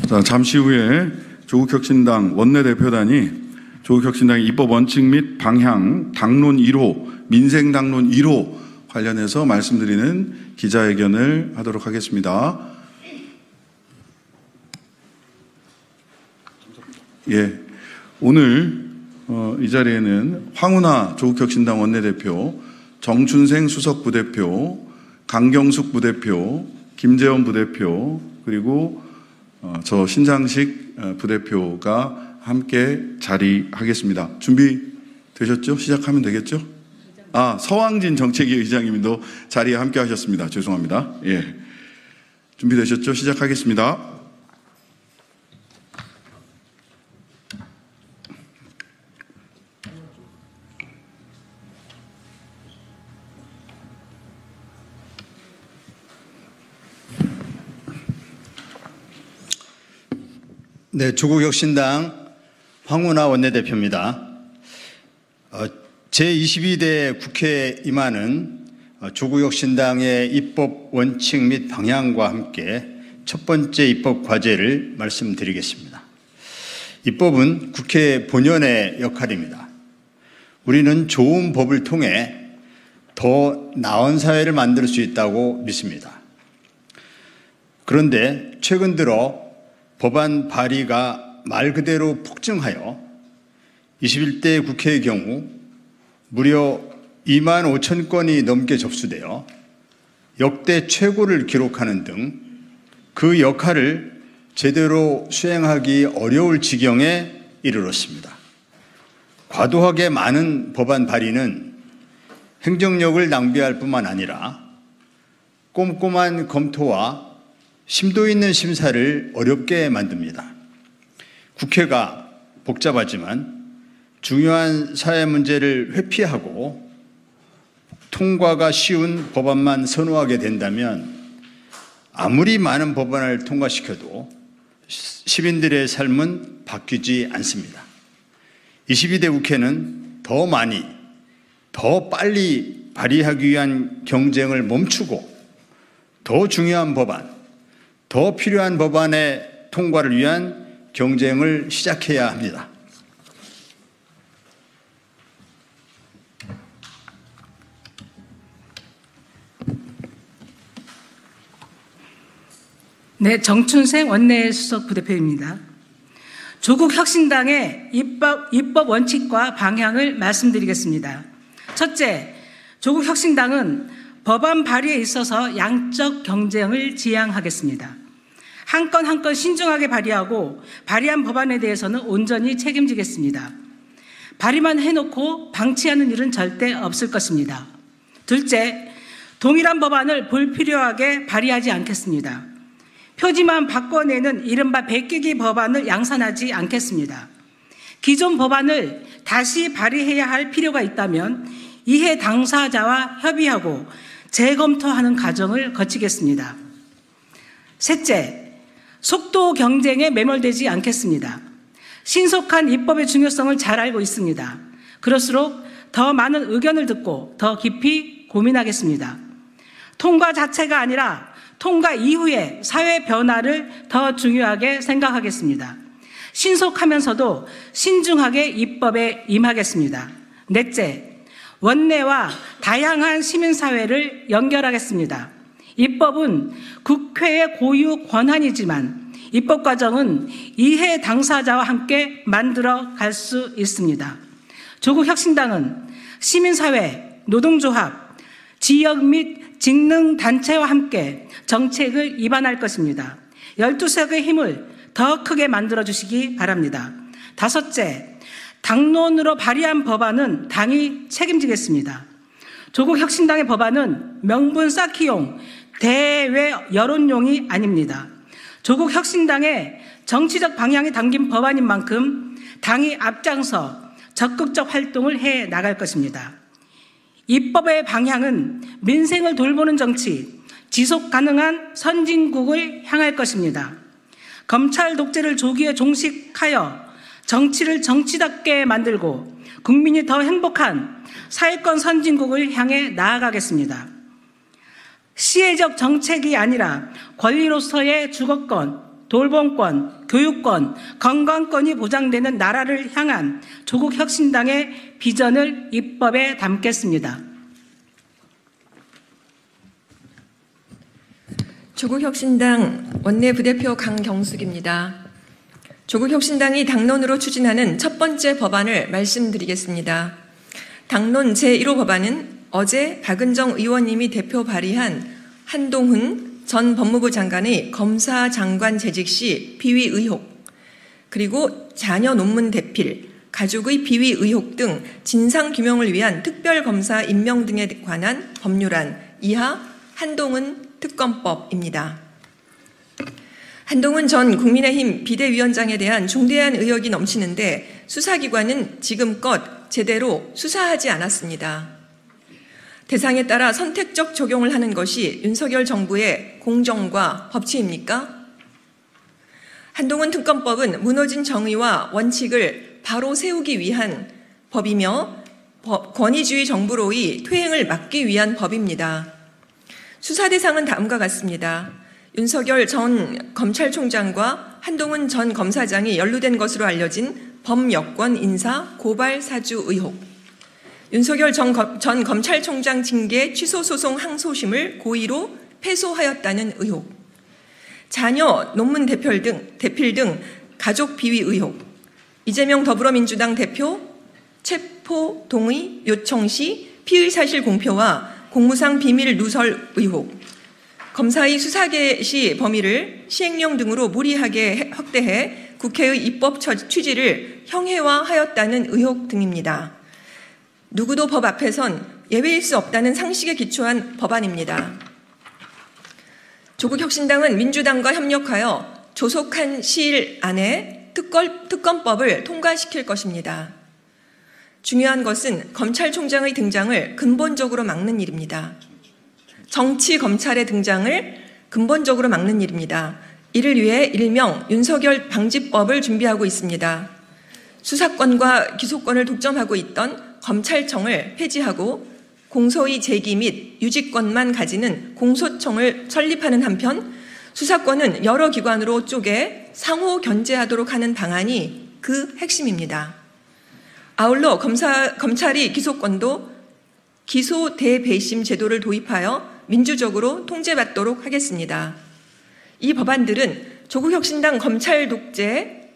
자, 잠시 후에 조국혁신당 원내대표단이 조국혁신당의 입법 원칙 및 방향 당론 1호, 민생 당론 1호 관련해서 말씀드리는 기자회견을 하도록 하겠습니다. 예, 오늘 이 자리에는 황운하 조국혁신당 원내대표, 정춘생 수석부대표, 강경숙 부대표, 김재원 부대표, 그리고 저 신장식 부대표가 함께 자리하겠습니다. 준비되셨죠? 시작하면 되겠죠? 서왕진 정책위 의장님도 자리에 함께 하셨습니다. 죄송합니다. 예, 준비되셨죠? 시작하겠습니다. 네, 조국혁신당 황운하 원내대표입니다. 제22대 국회에 임하는 조국혁신당의 입법 원칙 및 방향과 함께 첫 번째 입법 과제를 말씀드리겠습니다. 입법은 국회 본연의 역할입니다. 우리는 좋은 법을 통해 더 나은 사회를 만들 수 있다고 믿습니다. 그런데 최근 들어 법안 발의가 말 그대로 폭증하여 21대 국회의 경우 무려 2만 5천 건이 넘게 접수되어 역대 최고를 기록하는 등 그 역할을 제대로 수행하기 어려울 지경에 이르렀습니다. 과도하게 많은 법안 발의는 행정력을 낭비할 뿐만 아니라 꼼꼼한 검토와 심도 있는 심사를 어렵게 만듭니다. 국회가 복잡하지만 중요한 사회 문제를 회피하고 통과가 쉬운 법안만 선호하게 된다면 아무리 많은 법안을 통과시켜도 시민들의 삶은 바뀌지 않습니다. 22대 국회는 더 많이, 더 빨리 발의하기 위한 경쟁을 멈추고 더 중요한 법안, 더 필요한 법안의 통과를 위한 경쟁을 시작해야 합니다. 네, 정춘생 원내수석 부대표입니다. 조국혁신당의 입법 원칙과 방향을 말씀드리겠습니다. 첫째, 조국혁신당은 법안 발의에 있어서 양적 경쟁을 지향하겠습니다. 한 건 한 건 신중하게 발의하고 발의한 법안에 대해서는 온전히 책임지겠습니다. 발의만 해놓고 방치하는 일은 절대 없을 것입니다. 둘째, 동일한 법안을 불필요하게 발의하지 않겠습니다. 표지만 바꿔내는 이른바 베끼기 법안을 양산하지 않겠습니다. 기존 법안을 다시 발의해야 할 필요가 있다면 이해 당사자와 협의하고 재검토하는 과정을 거치겠습니다. 셋째, 속도 경쟁에 매몰되지 않겠습니다. 신속한 입법의 중요성을 잘 알고 있습니다. 그럴수록 더 많은 의견을 듣고 더 깊이 고민하겠습니다. 통과 자체가 아니라 통과 이후의 사회 변화를 더 중요하게 생각하겠습니다. 신속하면서도 신중하게 입법에 임하겠습니다. 넷째, 원내와 다양한 시민사회를 연결하겠습니다. 입법은 국회의 고유 권한이지만 입법 과정은 이해 당사자와 함께 만들어 갈 수 있습니다. 조국혁신당은 시민사회, 노동조합, 지역 및 직능단체와 함께 정책을 입안할 것입니다. 12석의 힘을 더 크게 만들어주시기 바랍니다. 다섯째, 당론으로 발의한 법안은 당이 책임지겠습니다. 조국혁신당의 법안은 명분 쌓기용, 대외 여론용이 아닙니다. 조국혁신당의 정치적 방향이 담긴 법안인 만큼 당이 앞장서 적극적 활동을 해 나갈 것입니다. 입법의 방향은 민생을 돌보는 정치, 지속 가능한 선진국을 향할 것입니다. 검찰 독재를 조기에 종식하여 정치를 정치답게 만들고 국민이 더 행복한 사회권 선진국을 향해 나아가겠습니다. 시혜적 정책이 아니라 권리로서의 주거권, 돌봄권, 교육권, 건강권이 보장되는 나라를 향한 조국 혁신당의 비전을 입법에 담겠습니다. 조국혁신당 원내부대표 강경숙입니다. 조국혁신당이 당론으로 추진하는 첫 번째 법안을 말씀드리겠습니다. 당론 제1호 법안은 어제 박은정 의원님이 대표 발의한 한동훈 전 법무부 장관의 검사 장관 재직 시 비위 의혹, 그리고 자녀 논문 대필, 가족의 비위 의혹 등 진상규명을 위한 특별검사 임명 등에 관한 법률안 이하 한동훈 특검법입니다. 한동훈 전 국민의힘 비대위원장에 대한 중대한 의혹이 넘치는데 수사기관은 지금껏 제대로 수사하지 않았습니다. 대상에 따라 선택적 적용을 하는 것이 윤석열 정부의 공정과 법치입니까? 한동훈 특검법은 무너진 정의와 원칙을 바로 세우기 위한 법이며 권위주의 정부로의 퇴행을 막기 위한 법입니다. 수사 대상은 다음과 같습니다. 윤석열 전 검찰총장과 한동훈 전 검사장이 연루된 것으로 알려진 범여권 인사 고발 사주 의혹, 윤석열 전 검찰총장 징계 취소 소송 항소심을 고의로 패소하였다는 의혹, 자녀 논문 대필 등 가족 비위 의혹, 이재명 더불어민주당 대표 체포 동의 요청 시 피의 사실 공표와 공무상 비밀 누설 의혹, 검사의 수사 개시 범위를 시행령 등으로 무리하게 확대해 국회의 입법 취지를 형해화하였다는 의혹 등입니다. 누구도 법 앞에선 예외일 수 없다는 상식에 기초한 법안입니다. 조국혁신당은 민주당과 협력하여 조속한 시일 안에 특검법을 통과시킬 것입니다. 중요한 것은 검찰총장의 등장을 근본적으로 막는 일입니다. 정치 검찰의 등장을 근본적으로 막는 일입니다. 이를 위해 일명 윤석열 방지법을 준비하고 있습니다. 수사권과 기소권을 독점하고 있던 검찰청을 폐지하고 공소의 제기 및 유지권만 가지는 공소청을 설립하는 한편 수사권은 여러 기관으로 쪼개 상호 견제하도록 하는 방안이 그 핵심입니다. 아울러 검찰이 기소권도 기소 대배심 제도를 도입하여 민주적으로 통제받도록 하겠습니다. 이 법안들은 조국혁신당 검찰 독재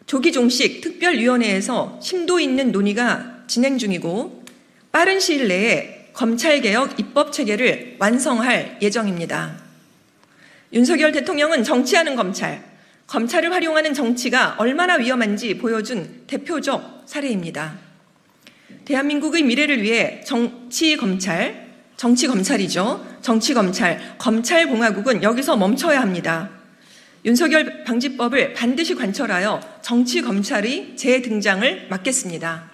조기 종식 특별위원회에서 심도 있는 논의가 진행 중이고 빠른 시일 내에 검찰개혁 입법체계를 완성할 예정입니다. 윤석열 대통령은 정치하는 검찰을 활용하는 정치가 얼마나 위험한지 보여준 대표적 사례입니다. 대한민국의 미래를 위해 검찰공화국은 여기서 멈춰야 합니다. 윤석열 방지법을 반드시 관철하여 정치검찰의 재등장을 막겠습니다.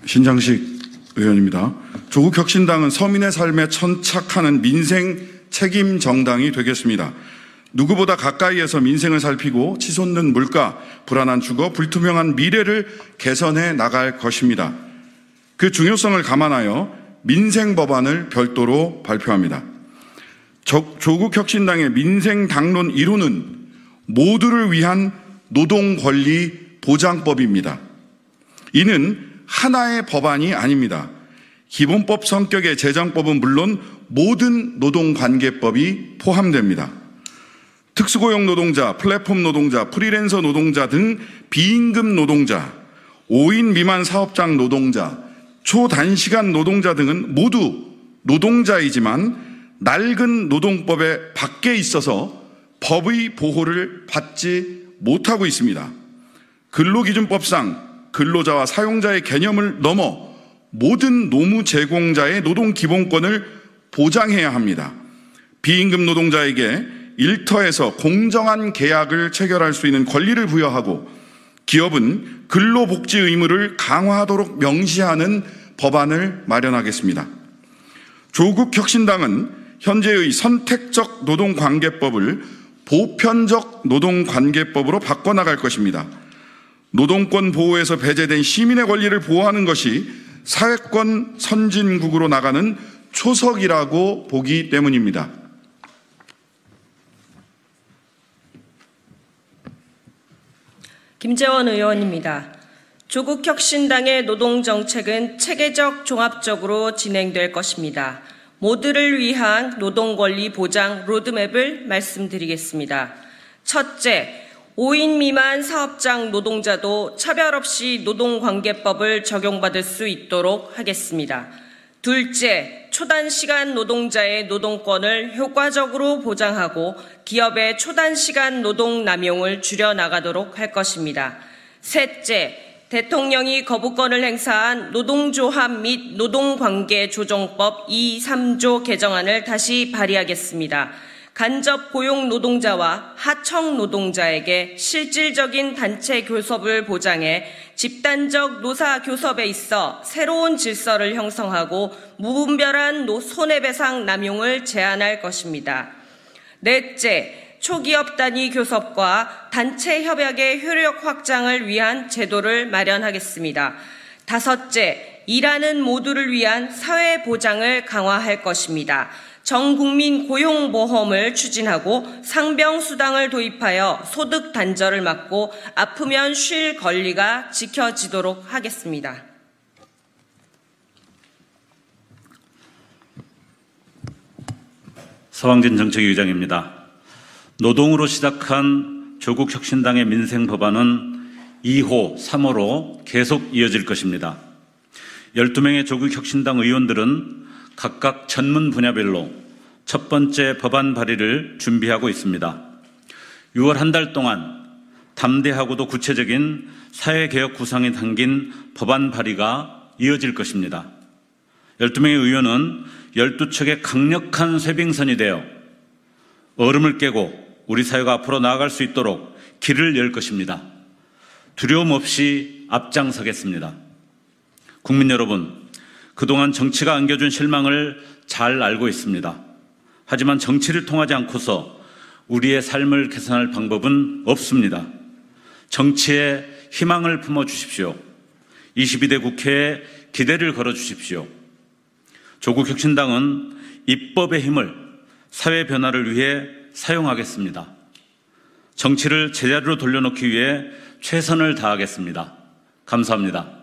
신장식 의원입니다. 조국혁신당은 서민의 삶에 천착하는 민생 책임 정당이 되겠습니다. 누구보다 가까이에서 민생을 살피고 치솟는 물가, 불안한 주거, 불투명한 미래를 개선해 나갈 것입니다. 그 중요성을 감안하여 민생 법안을 별도로 발표합니다. 조국혁신당의 민생 당론 1호는 모두를 위한 노동권리 보장법입니다. 이는 하나의 법안이 아닙니다. 기본법 성격의 재정법은 물론 모든 노동관계법이 포함됩니다. 특수고용 노동자, 플랫폼 노동자, 프리랜서 노동자 등 비임금 노동자, 5인 미만 사업장 노동자, 초단시간 노동자 등은 모두 노동자이지만 낡은 노동법의 밖에 있어서 법의 보호를 받지 못하고 있습니다. 근로기준법상 근로자와 사용자의 개념을 넘어 모든 노무 제공자의 노동 기본권을 보장해야 합니다. 비임금 노동자에게 일터에서 공정한 계약을 체결할 수 있는 권리를 부여하고 기업은 근로복지 의무를 강화하도록 명시하는 법안을 마련하겠습니다. 조국혁신당은 현재의 선택적 노동관계법을 보편적 노동관계법으로 바꿔나갈 것입니다. 노동권 보호에서 배제된 시민의 권리를 보호하는 것이 사회권 선진국으로 나가는 초석이라고 보기 때문입니다. 김재원 의원입니다. 조국혁신당의 노동정책은 체계적 종합적으로 진행될 것입니다. 모두를 위한 노동권리 보장 로드맵을 말씀드리겠습니다. 첫째, 5인 미만 사업장 노동자도 차별 없이 노동관계법을 적용받을 수 있도록 하겠습니다. 둘째, 초단시간 노동자의 노동권을 효과적으로 보장하고 기업의 초단시간 노동 남용을 줄여나가도록 할 것입니다. 셋째, 대통령이 거부권을 행사한 노동조합 및 노동관계조정법 2, 3조 개정안을 다시 발의하겠습니다. 간접 고용 노동자와 하청 노동자에게 실질적인 단체 교섭을 보장해 집단적 노사 교섭에 있어 새로운 질서를 형성하고 무분별한 손해배상 남용을 제한할 것입니다. 넷째, 초기업 단위 교섭과 단체 협약의 효력 확장을 위한 제도를 마련하겠습니다. 다섯째, 일하는 모두를 위한 사회 보장을 강화할 것입니다. 전 국민 고용보험을 추진하고 상병수당을 도입하여 소득 단절을 막고 아프면 쉴 권리가 지켜지도록 하겠습니다. 서왕진 정책위의장입니다. 노동으로 시작한 조국혁신당의 민생법안은 2호, 3호로 계속 이어질 것입니다. 12명의 조국혁신당 의원들은 각각 전문 분야별로 첫 번째 법안 발의를 준비하고 있습니다. 6월 한 달 동안 담대하고도 구체적인 사회개혁 구상이 담긴 법안 발의가 이어질 것입니다. 12명의 의원은 12척의 강력한 쇄빙선이 되어 얼음을 깨고 우리 사회가 앞으로 나아갈 수 있도록 길을 열 것입니다. 두려움 없이 앞장서겠습니다. 국민 여러분, 그동안 정치가 안겨준 실망을 잘 알고 있습니다. 하지만 정치를 통하지 않고서 우리의 삶을 개선할 방법은 없습니다. 정치에 희망을 품어주십시오. 22대 국회에 기대를 걸어주십시오. 조국혁신당은 입법의 힘을 사회 변화를 위해 사용하겠습니다. 정치를 제자리로 돌려놓기 위해 최선을 다하겠습니다. 감사합니다.